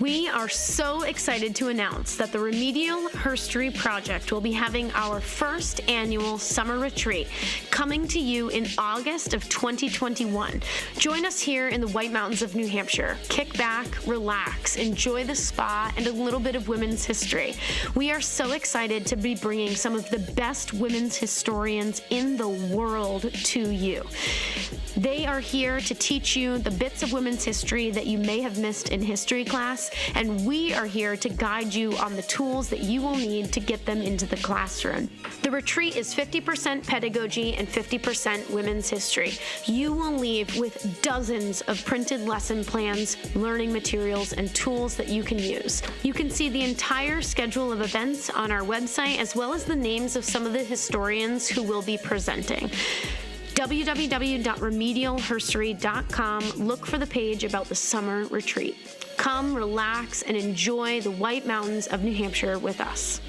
We are so excited to announce that the Remedial Herstory Project will be having our first annual summer retreat coming to you in August of 2021. Join us here in the White Mountains of New Hampshire. Kick back, relax, enjoy the spa, and a little bit of women's history. We are so excited to be bringing some of the best women's historians in the world to you. They are here to teach you the bits of women's history that you may have missed in history class, and we are here to guide you on the tools that you will need to get them into the classroom. The retreat is 50% pedagogy and 50% women's history. You will leave with dozens of printed lesson plans, learning materials, and tools that you can use. You can see the entire schedule of events on our website, as well as the names of some of the historians who will be presenting. www.remedialherstory.com. Look for the page about the summer retreat. Come, relax, and enjoy the White Mountains of New Hampshire with us.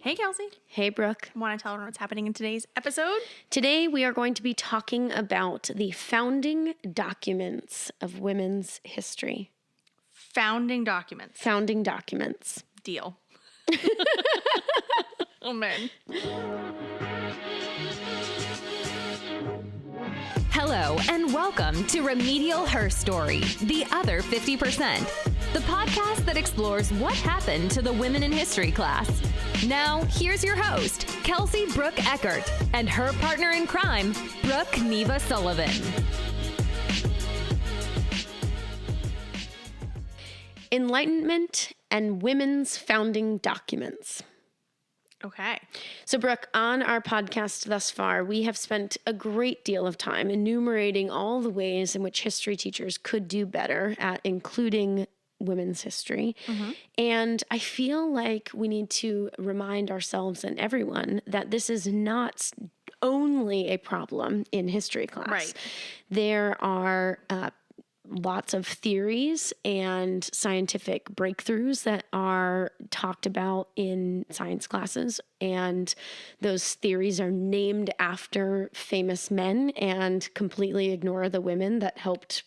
Hey, Kelsie. Hey, Brooke. Want to tell everyone what's happening in today's episode? Today, we are going to be talking about the founding documents of women's history. Founding documents. Founding documents. Deal. Oh, man. Hello, and welcome to Remedial Herstory, the other 50%, the podcast that explores what happened to the women in history class. Now, here's your host, Kelsie Brooke Eckert, and her partner in crime, Brooke Neva Sullivan. Enlightenment and women's founding documents. Okay. So, Brooke, on our podcast thus far, we have spent a great deal of time enumerating all the ways in which history teachers could do better at including women's history. Mm-hmm. And I feel like we need to remind ourselves and everyone that this is not only a problem in history class. Right. There are lots of theories and scientific breakthroughs that are talked about in science classes, and those theories are named after famous men and completely ignore the women that helped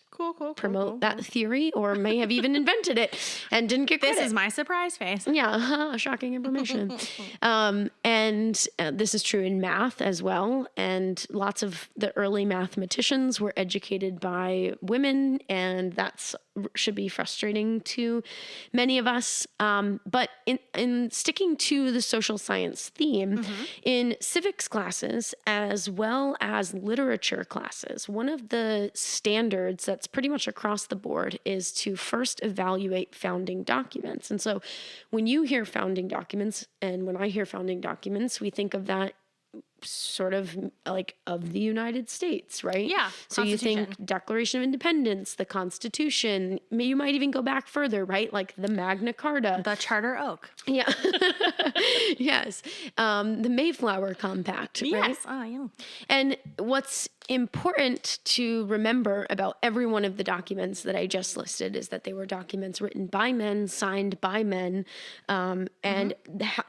promote that theory, or may have even invented it and didn't get credit. This is my surprise face. Yeah, shocking information. And this is true in math as well. And lots of the early mathematicians were educated by women, and that's should be frustrating to many of us. But in sticking to the social science theme, mm-hmm. in civics classes as well as literature classes, one of the standards that's pretty much across the board is to first evaluate founding documents. And so when you hear founding documents, and when I hear founding documents, we think of that sort of like of the United States, right? Yeah. So you think Declaration of Independence, the Constitution, you might even go back further, right? Like the Magna Carta. The Charter Oak. Yeah. Yes. The Mayflower Compact, right? Yes. Oh, yeah. And what's important to remember about every one of the documents that I just listed is that they were documents written by men, signed by men, and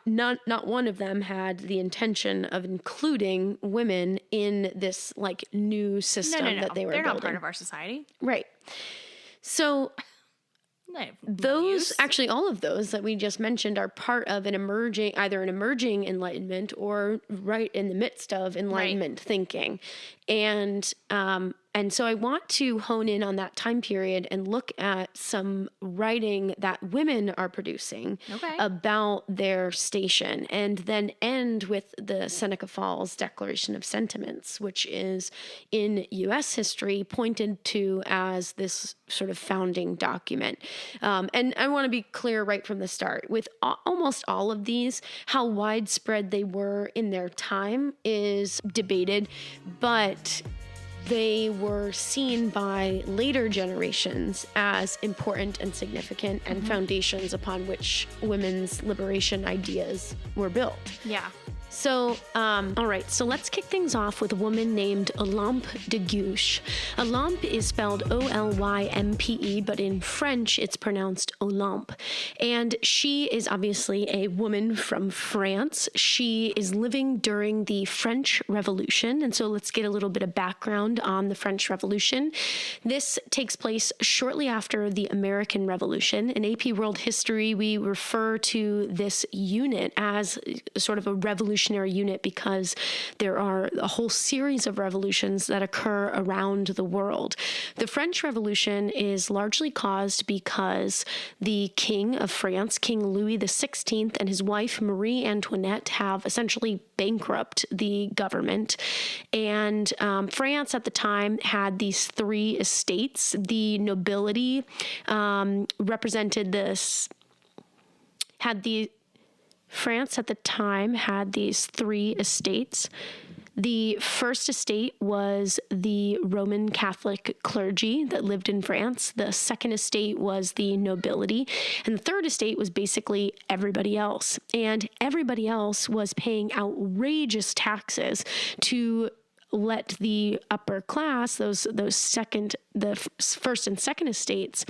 not one of them had the intention of including women in this like new system that they were building. They're not part of our society. Right. So actually all of those that we just mentioned are part of either an emerging Enlightenment or right in the midst of Enlightenment thinking. And so I want to hone in on that time period and look at some writing that women are producing about their station, and then end with the Seneca Falls Declaration of Sentiments, which is in U.S. history pointed to as this sort of founding document. And I want to be clear right from the start, with almost all of these, how widespread they were in their time is debated, but they were seen by later generations as important and significant and foundations upon which women's liberation ideas were built. Yeah. So, all right, so let's kick things off with a woman named Olympe de Gouche. Olympe is spelled Olympe, but in French, it's pronounced Olympe. And she is obviously a woman from France. She is living during the French Revolution. And so let's get a little bit of background on the French Revolution. This takes place shortly after the American Revolution. In AP World History, we refer to this unit as sort of a revolutionary unit because there are a whole series of revolutions that occur around the world. The French Revolution is largely caused because the King of France, King Louis XVI, and his wife Marie Antoinette have essentially bankrupt the government. And France at the time had these three estates. The nobility represented this, France at the time had these three estates. The first estate was the Roman Catholic clergy that lived in France. The second estate was the nobility. And the third estate was basically everybody else. And everybody else was paying outrageous taxes to let the upper class, the first and second estates,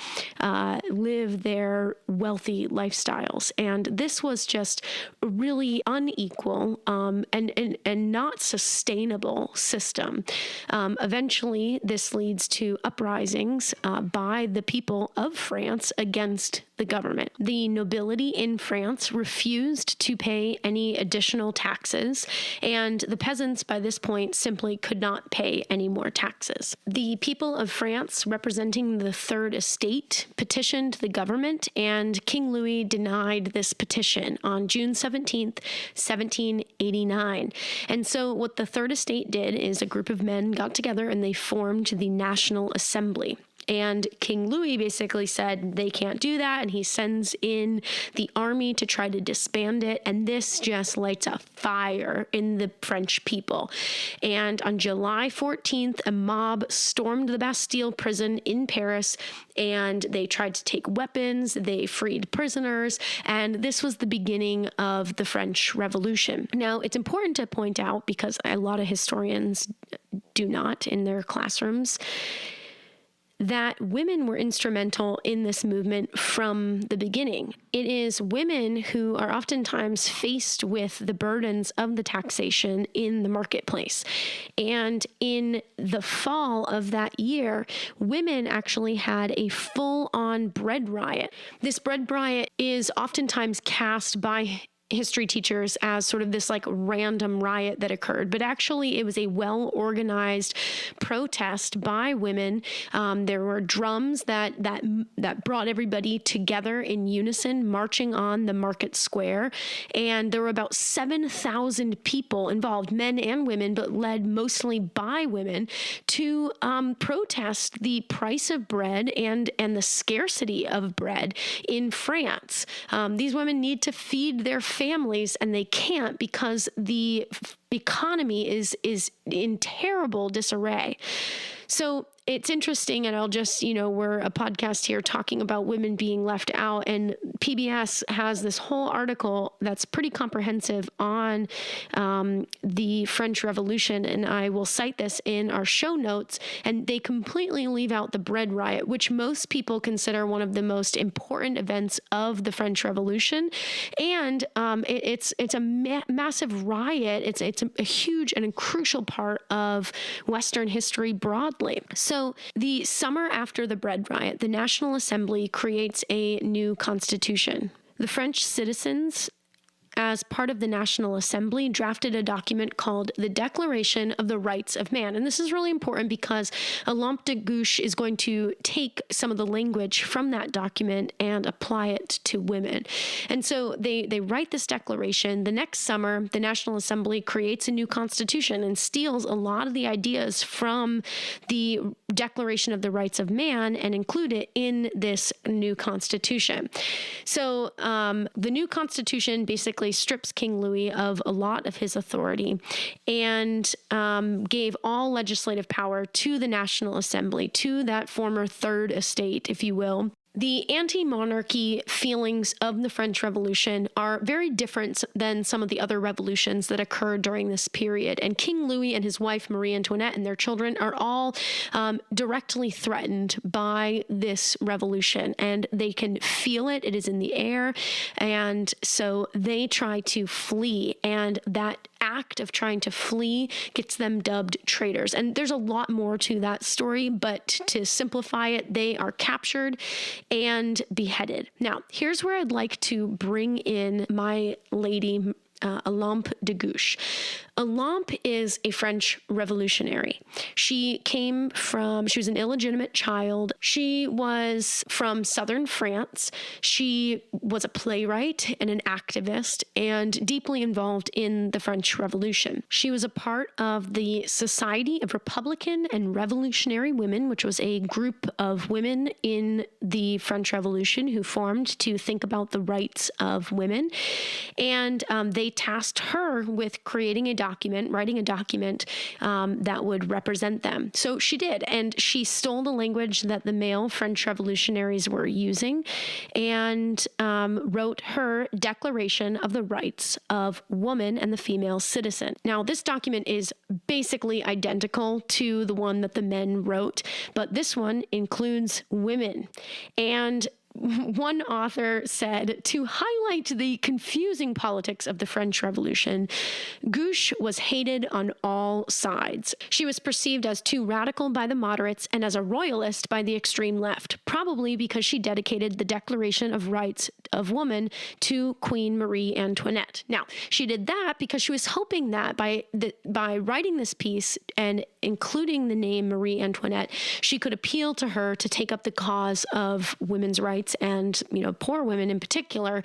live their wealthy lifestyles. And this was just a really unequal and not sustainable system. Eventually, this leads to uprisings by the people of France against the government. The nobility in France refused to pay any additional taxes, and the peasants by this point simply could not pay any more taxes. The people of France, representing the Third Estate, petitioned the government, and King Louis denied this petition on June 17th, 1789. And so what the Third Estate did is a group of men got together and they formed the National Assembly. And King Louis basically said they can't do that, and he sends in the army to try to disband it, and this just lights a fire in the French people. And on July 14th, a mob stormed the Bastille prison in Paris, and they tried to take weapons, they freed prisoners, and this was the beginning of the French Revolution. Now, it's important to point out, because a lot of historians do not in their classrooms, that women were instrumental in this movement from the beginning. It is women who are oftentimes faced with the burdens of the taxation in the marketplace. And in the fall of that year, women actually had a full-on bread riot. This bread riot is oftentimes cast by history teachers as sort of this like random riot that occurred, but actually it was a well-organized protest by women. There were drums that brought everybody together in unison, marching on the market square, and there were about 7,000 people involved, men and women, but led mostly by women, to protest the price of bread and the scarcity of bread in France. These women need to feed their families, and they can't because the economy is in terrible disarray. So it's interesting, and I'll just, we're a podcast here talking about women being left out, and PBS has this whole article that's pretty comprehensive on the French Revolution, and I will cite this in our show notes, and they completely leave out the bread riot, which most people consider one of the most important events of the French Revolution, and it's a massive riot. It's a huge and a crucial part of Western history broadly. So the summer after the bread riot, the National Assembly creates a new constitution. The French citizens, as part of the National Assembly, drafted a document called the Declaration of the Rights of Man. And this is really important because Olympe de Gouche is going to take some of the language from that document and apply it to women. And so they write this declaration. The next summer, the National Assembly creates a new constitution and steals a lot of the ideas from the Declaration of the Rights of Man and include it in this new constitution. So the new constitution basically strips King Louis of a lot of his authority and gave all legislative power to the National Assembly, to that former Third Estate, if you will. The anti-monarchy feelings of the French Revolution are very different than some of the other revolutions that occurred during this period. And King Louis and his wife Marie Antoinette and their children are all directly threatened by this revolution, and they can feel it. It is in the air. And so they try to flee, and that act of trying to flee gets them dubbed traitors. And there's a lot more to that story, but to simplify it, they are captured and beheaded. Now, here's where I'd like to bring in my lady, Olympe de Gouche. Olympe is a French revolutionary. She was an illegitimate child. She was from southern France. She was a playwright and an activist and deeply involved in the French Revolution. She was a part of the Society of Republican and Revolutionary Women, which was a group of women in the French Revolution who formed to think about the rights of women. And they tasked her with writing a document that would represent them. So she did, and she stole the language that the male French revolutionaries were using and wrote her Declaration of the Rights of Woman and the Female Citizen. Now, this document is basically identical to the one that the men wrote, but this one includes women. And one author said, to highlight the confusing politics of the French Revolution, Gouche was hated on all sides. She was perceived as too radical by the moderates and as a royalist by the extreme left, probably because she dedicated the Declaration of Rights of Woman to Queen Marie Antoinette. Now, she did that because she was hoping that by writing this piece and including the name Marie Antoinette, she could appeal to her to take up the cause of women's rights and, poor women in particular.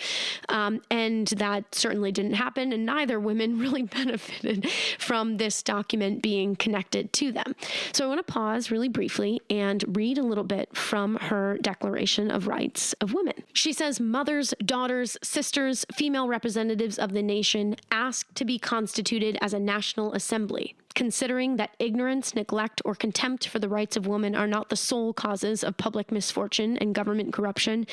And that certainly didn't happen. And neither women really benefited from this document being connected to them. So I want to pause really briefly and read a little bit from her Declaration of Rights of Women. She says, mothers, daughters, sisters, female representatives of the nation ask to be constituted as a national assembly. Considering that ignorance, neglect, or contempt for the rights of women are not the sole causes of public misfortune and government corruption,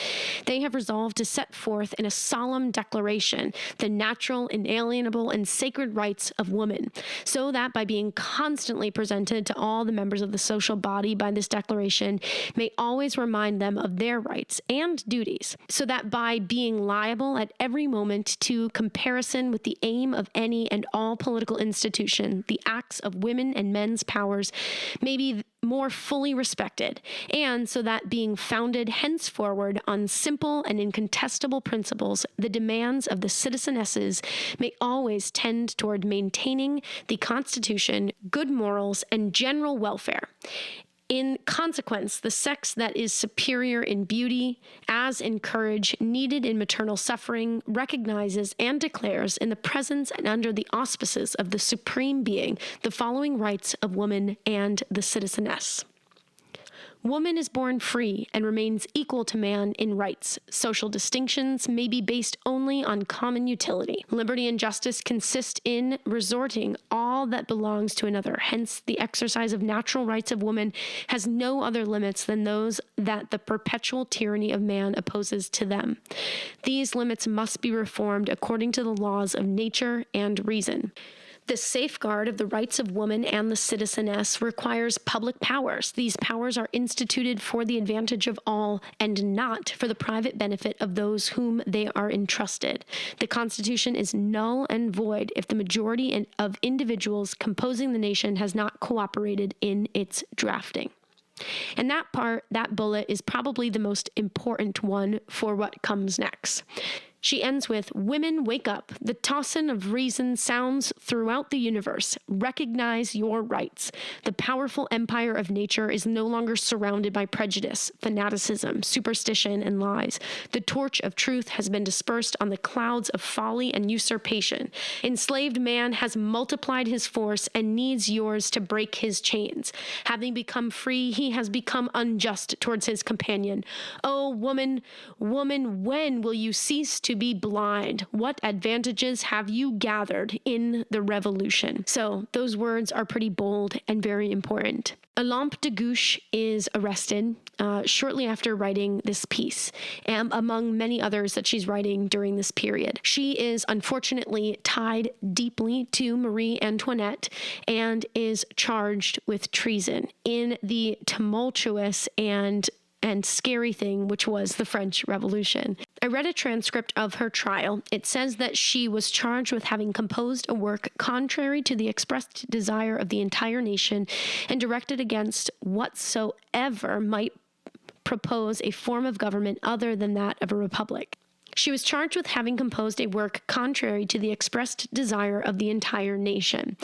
they have resolved to set forth in a solemn declaration the natural, inalienable, and sacred rights of woman, so that by being constantly presented to all the members of the social body by this declaration may always remind them of their rights and duties, so that by being liable at every moment to comparison with the aim of any and all political institution, the acts of women and men's powers may be more fully respected, and so that being founded henceforward on simple and incontestable principles, the demands of the citizenesses may always tend toward maintaining the Constitution, good morals, and general welfare. In consequence, the sex that is superior in beauty, as in courage, needed in maternal suffering, recognizes and declares in the presence and under the auspices of the Supreme Being the following rights of woman and the citizeness. Woman is born free and remains equal to man in rights. Social distinctions may be based only on common utility. Liberty and justice consist in resorting all that belongs to another. Hence, the exercise of natural rights of woman has no other limits than those that the perpetual tyranny of man opposes to them. These limits must be reformed according to the laws of nature and reason. The safeguard of the rights of woman and the citizeness requires public powers. These powers are instituted for the advantage of all and not for the private benefit of those whom they are entrusted. The Constitution is null and void if the majority of individuals composing the nation has not cooperated in its drafting. And that bullet is probably the most important one for what comes next. She ends with, women, wake up. The tocsin of reason sounds throughout the universe. Recognize your rights. The powerful empire of nature is no longer surrounded by prejudice, fanaticism, superstition, and lies. The torch of truth has been dispersed on the clouds of folly and usurpation. Enslaved man has multiplied his force and needs yours to break his chains. Having become free, he has become unjust towards his companion. Oh, woman, when will you cease to to be blind. What advantages have you gathered in the revolution? So those words are pretty bold and very important. Olympe de Gouche is arrested shortly after writing this piece, and among many others that she's writing during this period. She is unfortunately tied deeply to Marie Antoinette and is charged with treason in the tumultuous and scary thing, which was the French Revolution. I read a transcript of her trial. It says that she was charged with having composed a work contrary to the expressed desire of the entire nation and directed against whatsoever might propose a form of government other than that of a republic. She was charged with having composed a work contrary to the expressed desire of the entire nation.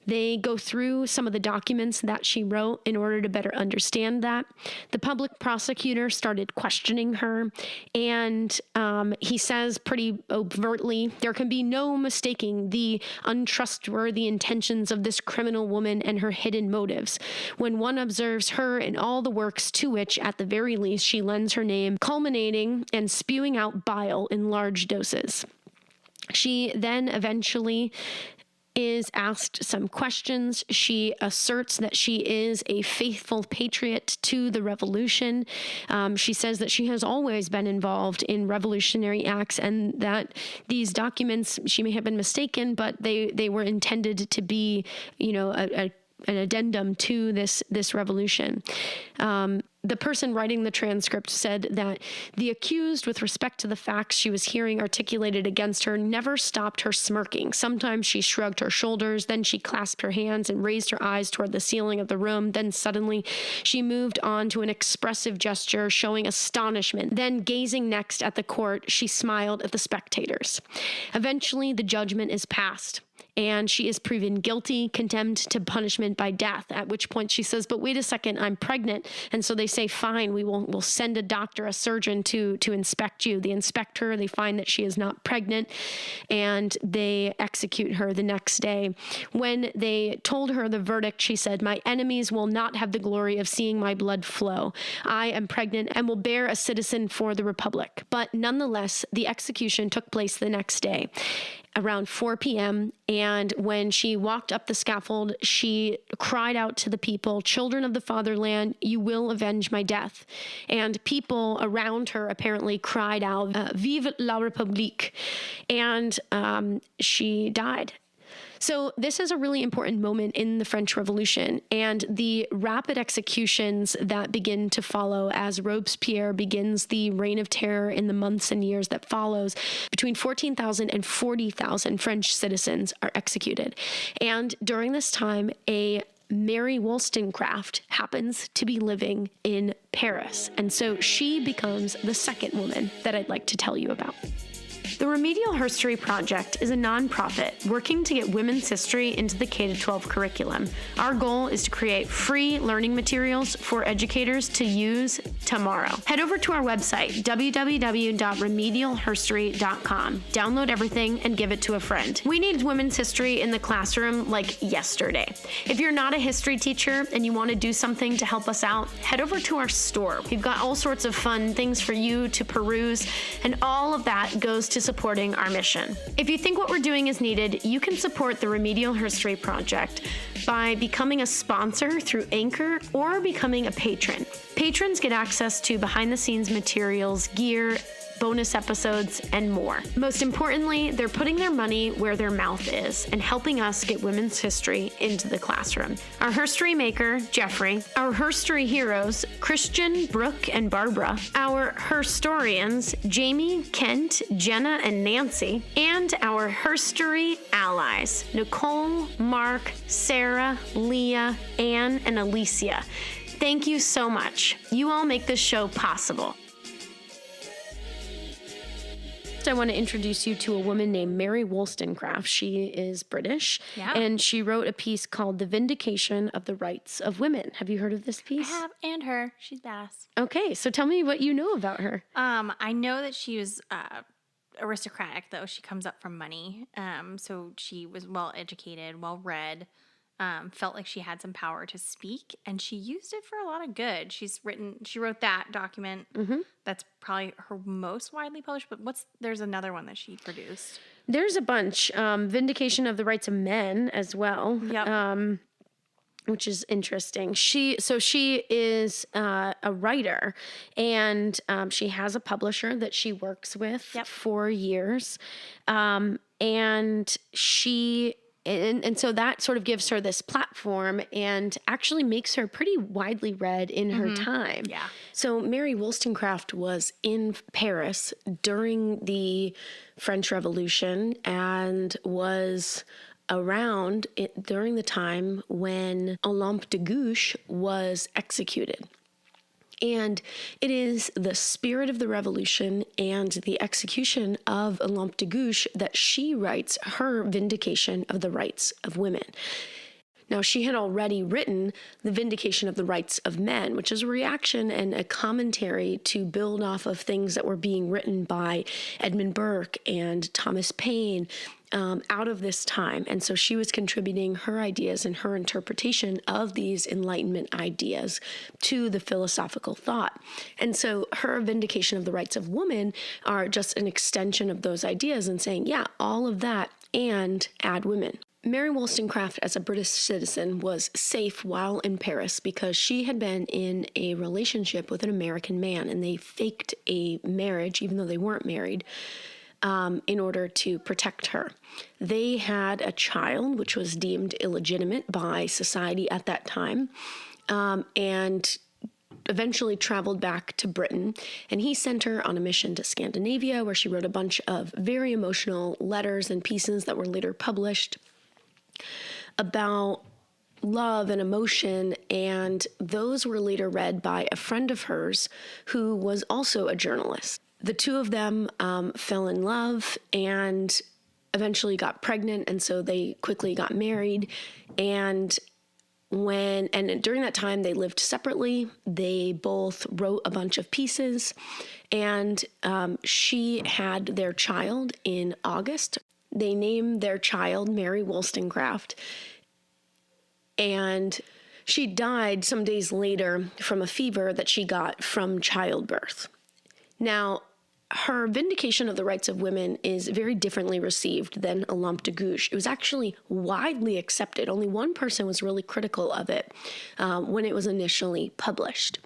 They go through some of the documents that she wrote in order to better understand that. The public prosecutor started questioning her, and he says pretty overtly, there can be no mistaking the untrustworthy intentions of this criminal woman and her hidden motives when one observes her in all the works to which, at the very least, she lends her name, culminating and spewing out bile in large doses. She then eventually is asked some questions. She asserts that she is a faithful patriot to the revolution. She says that she has always been involved in revolutionary acts and that these documents, she may have been mistaken, but they were intended to be, an addendum to this revolution. The person writing the transcript said that the accused, with respect to the facts she was hearing articulated against her, never stopped her smirking. Sometimes she shrugged her shoulders, then she clasped her hands and raised her eyes toward the ceiling of the room. Then suddenly she moved on to an expressive gesture showing astonishment. Then, gazing next at the court, she smiled at the spectators. Eventually, the judgment is passed, and she is proven guilty, condemned to punishment by death, at which point she says, but wait a second, I'm pregnant. And so they say, fine, we'll send a doctor, a surgeon to inspect you. They inspect her, they find that she is not pregnant, and they execute her the next day. When they told her the verdict, she said, my enemies will not have the glory of seeing my blood flow. I am pregnant and will bear a citizen for the Republic. But nonetheless, the execution took place the next day, around 4 p.m., and when she walked up the scaffold, she cried out to the people, children of the fatherland, you will avenge my death. And people around her apparently cried out, Vive la République, and she died. So this is a really important moment in the French Revolution, and the rapid executions that begin to follow as Robespierre begins the reign of terror in the months and years that follows. Between 14,000 and 40,000 French citizens are executed. And during this time, a Mary Wollstonecraft happens to be living in Paris. And so she becomes the second woman that I'd like to tell you about. The Remedial Herstory Project is a nonprofit working to get women's history into the K-12 curriculum. Our goal is to create free learning materials for educators to use tomorrow. Head over to our website, www.remedialherstory.com. Download everything and give it to a friend. We need women's history in the classroom like yesterday. If you're not a history teacher and you want to do something to help us out, head over to our store. We've got all sorts of fun things for you to peruse, and all of that goes to supporting our mission. If you think what we're doing is needed, you can support the Remedial Herstory Project by becoming a sponsor through Anchor or becoming a patron. Patrons get access to behind-the-scenes materials, gear, bonus episodes, and more. Most importantly, they're putting their money where their mouth is and helping us get women's history into the classroom. Our herstory maker, Jeffrey, our herstory heroes, Christian, Brooke, and Barbara, our herstorians, Jamie, Kent, Jenna, and Nancy, and our herstory allies, Nicole, Mark, Sarah, Leah, Anne, and Alicia. Thank you so much. You all make this show possible. I want to introduce you to a woman named Mary Wollstonecraft. She is British, and she wrote a piece called The Vindication of the Rights of Women. Have you heard of this piece? I have, and her. She's badass. Okay, so tell me what you know about her. I know that she was aristocratic, though. She comes up from money. So she was well-educated, well-read, felt like she had some power to speak, and she used it for a lot of good. She wrote that document. That's probably her most widely published, but there's another one that she produced. There's a bunch. Vindication of the Rights of Men as well. Yep. Which is interesting. She is a writer, and she has a publisher that she works with for years. And so that sort of gives her this platform and actually makes her pretty widely read in her time. Yeah. So Mary Wollstonecraft was in Paris during the French Revolution and was around during the time when Olympe de Gouche was executed. And it is the spirit of the revolution and the execution of Olympe de Gouche that she writes her Vindication of the Rights of Women. Now, she had already written the Vindication of the Rights of Men, which is a reaction and a commentary to build off of things that were being written by Edmund Burke and Thomas Paine out of this time. And so she was contributing her ideas and her interpretation of these Enlightenment ideas to the philosophical thought. And so her Vindication of the Rights of Women are just an extension of those ideas and saying, yeah, all of that and add women. Mary Wollstonecraft, as a British citizen, was safe while in Paris because she had been in a relationship with an American man, and they faked a marriage, even though they weren't married, in order to protect her. They had a child, which was deemed illegitimate by society at that time, and eventually traveled back to Britain, and he sent her on a mission to Scandinavia, where she wrote a bunch of very emotional letters and pieces that were later published about love and emotion, and those were later read by a friend of hers who was also a journalist. The two of them fell in love and eventually got pregnant, and so they quickly got married. And during that time, they lived separately. They both wrote a bunch of pieces, and she had their child in August. They named their child Mary Wollstonecraft, and she died some days later from a fever that she got from childbirth. Now, her Vindication of the Rights of Women is very differently received than Olympe de Gouche. It was actually widely accepted. Only one person was really critical of it when it was initially published.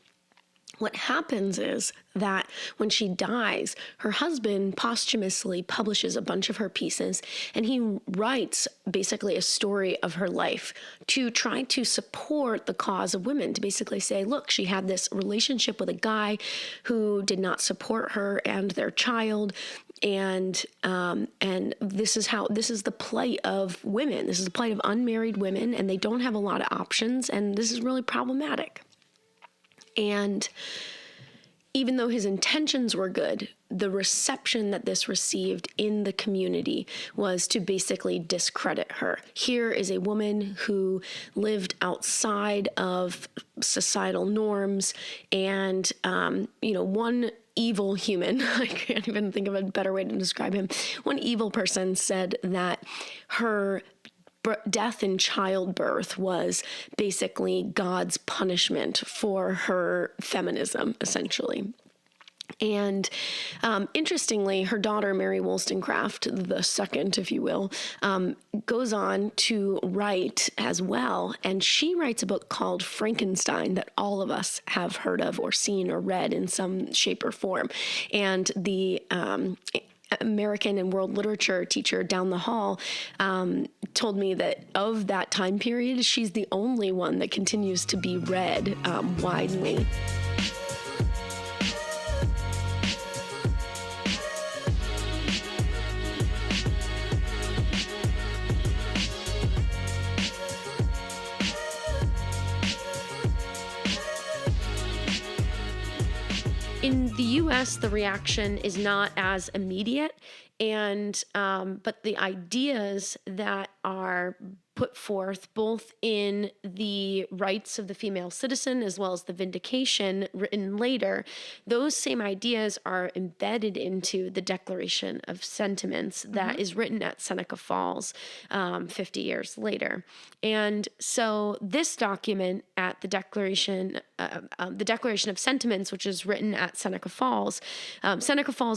What happens is that when she dies, her husband posthumously publishes a bunch of her pieces, and he writes basically a story of her life to try to support the cause of women, to basically say, look, she had this relationship with a guy who did not support her and their child, and this is the plight of women. This is the plight of unmarried women, and they don't have a lot of options, and this is really problematic. And even though his intentions were good, the reception that this received in the community was to basically discredit her. Here is a woman who lived outside of societal norms, and, one evil human, I can't even think of a better way to describe him, one evil person said that her death in childbirth was basically God's punishment for her feminism, essentially. And interestingly, her daughter, Mary Wollstonecraft, the second, if you will, goes on to write as well. And she writes a book called Frankenstein that all of us have heard of or seen or read in some shape or form. And the American and world literature teacher down the hall told me that of that time period, she's the only one that continues to be read widely. In the U.S., the reaction is not as immediate, and but the ideas that are put forth both in the Rights of the Female Citizen as well as the Vindication written later, those same ideas are embedded into the Declaration of Sentiments that is written at Seneca Falls 50 years later. And so this document at the Declaration of Sentiments, which is written at Seneca Falls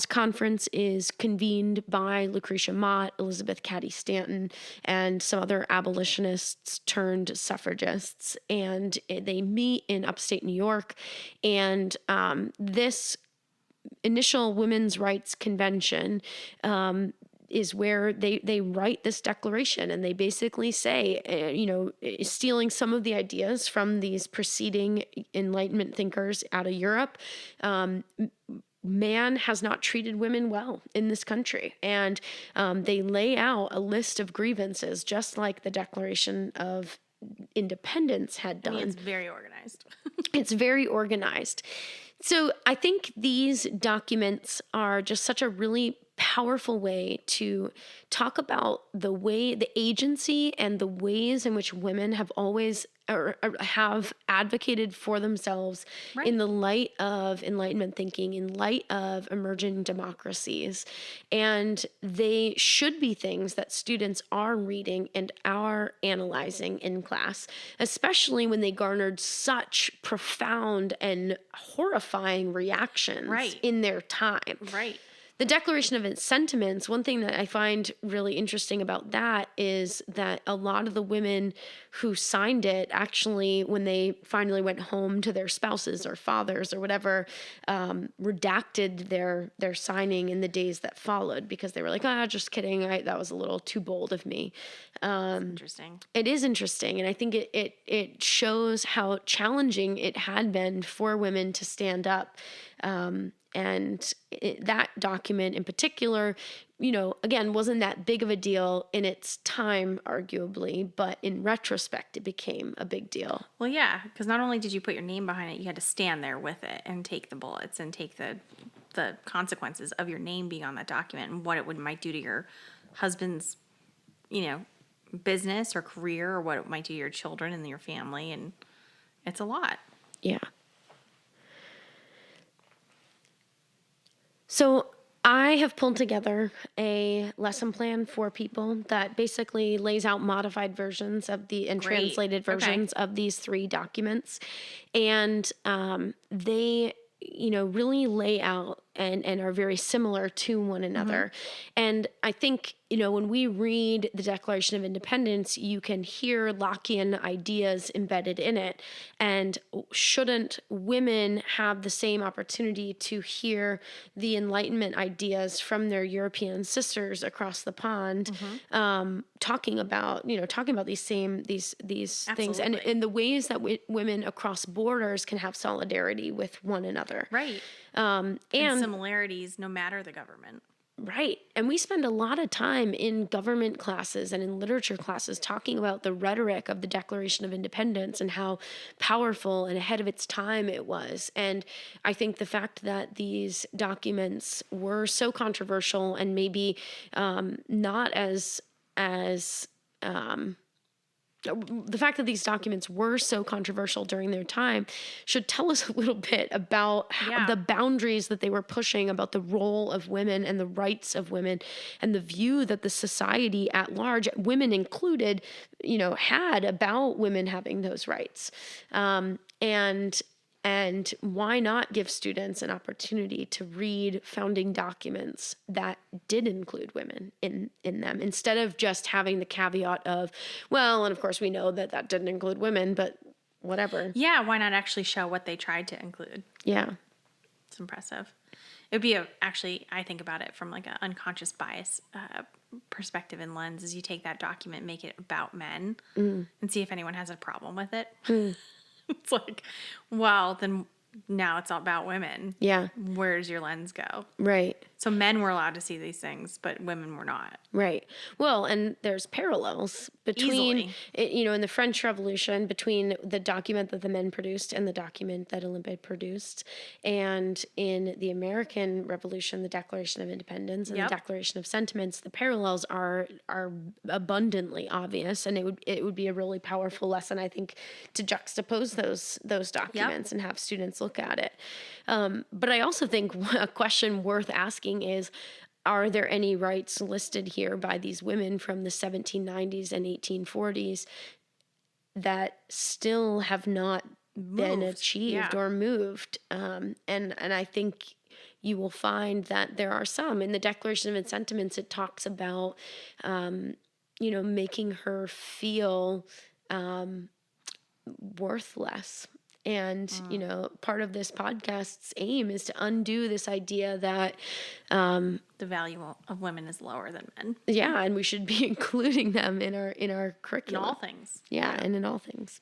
Conference is convened by Lucretia Mott, Elizabeth Cady Stanton, and some other abolitionists turned suffragists. And they meet in upstate New York. And this initial women's rights convention is where they write this declaration, and they basically say, stealing some of the ideas from these preceding Enlightenment thinkers out of Europe, man has not treated women well in this country. And they lay out a list of grievances, just like the Declaration of Independence had done. It's very organized. It's very organized. So I think these documents are just such a really powerful way to talk about the agency and the ways in which women have always or have advocated for themselves in the light of Enlightenment thinking, in light of emerging democracies. And they should be things that students are reading and are analyzing in class, especially when they garnered such profound and horrifying reactions in their time. Right. The Declaration of Sentiments, one thing that I find really interesting about that is that a lot of the women who signed it actually, when they finally went home to their spouses or fathers or whatever, redacted their signing in the days that followed because they were like, just kidding. That was a little too bold of me. Interesting. It is interesting. And I think it shows how challenging it had been for women to stand up. And that document in particular, again, wasn't that big of a deal in its time, arguably, but in retrospect, it became a big deal. Well, yeah, because not only did you put your name behind it, you had to stand there with it and take the bullets and take the consequences of your name being on that document and what it might do to your husband's, business or career, or what it might do to your children and your family. And it's a lot. Yeah. So I have pulled together a lesson plan for people that basically lays out modified versions of translated versions of these 3 documents. And they, really lay out and are very similar to one another. And I think, when we read the Declaration of Independence, you can hear Lockean ideas embedded in it. And shouldn't women have the same opportunity to hear the Enlightenment ideas from their European sisters across the pond, talking about these things and the ways that women across borders can have solidarity with one another. Right. And similarities no matter the government. Right. And we spend a lot of time in government classes and in literature classes talking about the rhetoric of the Declaration of Independence and how powerful and ahead of its time it was. And I think the fact that these documents were so controversial and maybe not as the fact that these documents were so controversial during their time should tell us a little bit about the boundaries that they were pushing about the role of women and the rights of women and the view that the society at large, women included, had about women having those rights. And why not give students an opportunity to read founding documents that did include women in them, instead of just having the caveat of, well, and of course we know that didn't include women, but whatever. Yeah, why not actually show what they tried to include? Yeah. It's impressive. It would be actually, I think about it from like an unconscious bias perspective and lens, is you take that document, make it about men, and see if anyone has a problem with it. It's like, well, then now it's all about women. Yeah. Where does your lens go? Right. So men were allowed to see these things, but women were not. Right. Well, and there's parallels between, in the French Revolution, between the document that the men produced and the document that Olympe produced. And in the American Revolution, the Declaration of Independence and the Declaration of Sentiments, the parallels are abundantly obvious. And it would be a really powerful lesson, I think, to juxtapose those documents and have students look at it. But I also think a question worth asking is, are there any rights listed here by these women from the 1790s and 1840s that still have not been achieved or moved? And I think you will find that there are some. In the Declaration of Sentiments, it talks about, making her feel worthless. And, part of this podcast's aim is to undo this idea that the value of women is lower than men. Yeah, and we should be including them in our curriculum. In all things. Yeah, and in all things.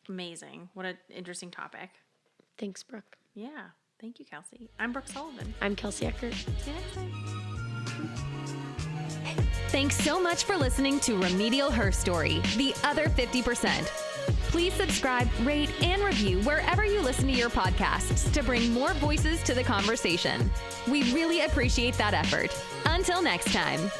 Amazing. What an interesting topic. Thanks, Brooke. Yeah. Thank you, Kelsie. I'm Brooke Sullivan. I'm Kelsie Eckert. See you next time. Thanks so much for listening to Remedial Herstory, the other 50%. Please subscribe, rate, and review wherever you listen to your podcasts to bring more voices to the conversation. We really appreciate that effort. Until next time.